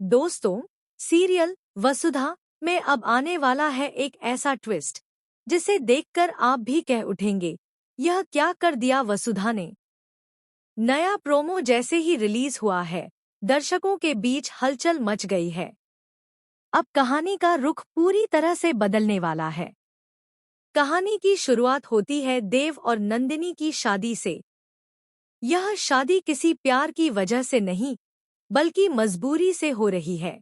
दोस्तों, सीरियल वसुधा में अब आने वाला है एक ऐसा ट्विस्ट जिसे देखकर आप भी कह उठेंगे, यह क्या कर दिया वसुधा ने। नया प्रोमो जैसे ही रिलीज हुआ है, दर्शकों के बीच हलचल मच गई है। अब कहानी का रुख पूरी तरह से बदलने वाला है। कहानी की शुरुआत होती है देव और नंदिनी की शादी से। यह शादी किसी प्यार की वजह से नहीं, बल्कि मजबूरी से हो रही है।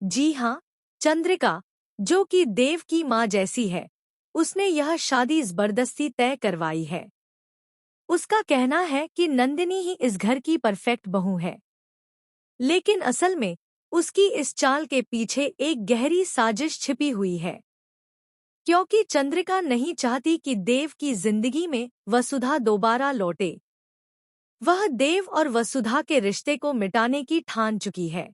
जी हाँ, चंद्रिका, जो कि देव की माँ जैसी है, उसने यह शादी जबरदस्ती तय करवाई है। उसका कहना है कि नंदिनी ही इस घर की परफेक्ट बहू है। लेकिन असल में उसकी इस चाल के पीछे एक गहरी साजिश छिपी हुई है। क्योंकि चंद्रिका नहीं चाहती कि देव की जिंदगी में वसुधा दोबारा लौटे। वह देव और वसुधा के रिश्ते को मिटाने की ठान चुकी है।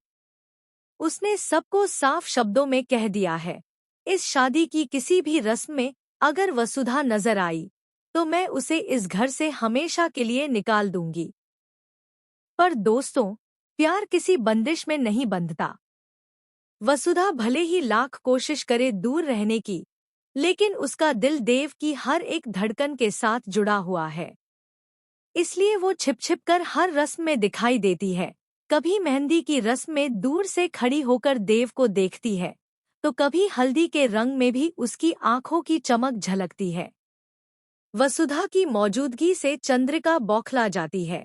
उसने सबको साफ शब्दों में कह दिया है, इस शादी की किसी भी रस्म में अगर वसुधा नजर आई तो मैं उसे इस घर से हमेशा के लिए निकाल दूंगी। पर दोस्तों, प्यार किसी बंदिश में नहीं बंधता। वसुधा भले ही लाख कोशिश करे दूर रहने की, लेकिन उसका दिल देव की हर एक धड़कन के साथ जुड़ा हुआ है। इसलिए वो छिप छिप कर हर रस्म में दिखाई देती है। कभी मेहंदी की रस्म में दूर से खड़ी होकर देव को देखती है, तो कभी हल्दी के रंग में भी उसकी आंखों की चमक झलकती है। वसुधा की मौजूदगी से चंद्रिका बौखला जाती है।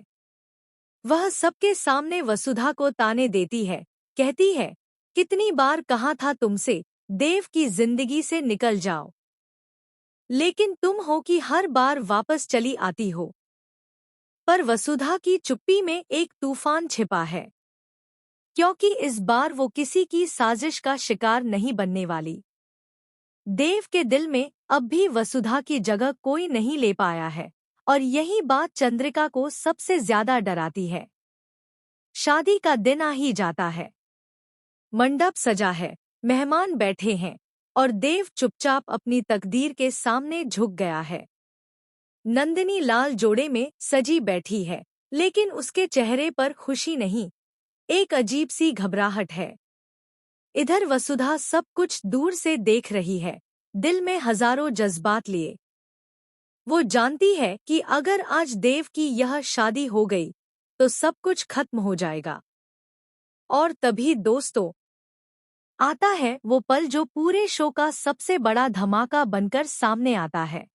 वह सबके सामने वसुधा को ताने देती है, कहती है, कितनी बार कहा था तुमसे, देव की जिंदगी से निकल जाओ, लेकिन तुम हो कि हर बार वापस चली आती हो। पर वसुधा की चुप्पी में एक तूफान छिपा है, क्योंकि इस बार वो किसी की साजिश का शिकार नहीं बनने वाली। देव के दिल में अब भी वसुधा की जगह कोई नहीं ले पाया है, और यही बात चंद्रिका को सबसे ज्यादा डराती है। शादी का दिन आ ही जाता है। मंडप सजा है, मेहमान बैठे हैं, और देव चुपचाप अपनी तकदीर के सामने झुक गया है। नंदिनी लाल जोड़े में सजी बैठी है, लेकिन उसके चेहरे पर खुशी नहीं, एक अजीब सी घबराहट है। इधर वसुधा सब कुछ दूर से देख रही है, दिल में हजारों जज्बात लिए। वो जानती है कि अगर आज देव की यह शादी हो गई तो सब कुछ खत्म हो जाएगा। और तभी दोस्तों, आता है वो पल जो पूरे शो का सबसे बड़ा धमाका बनकर सामने आता है।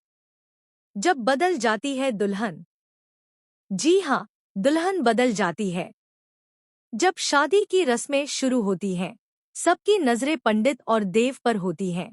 जब बदल जाती है दुल्हन। जी हाँ, दुल्हन बदल जाती है। जब शादी की रस्में शुरू होती हैं, सबकी नजरें पंडित और देव पर होती हैं।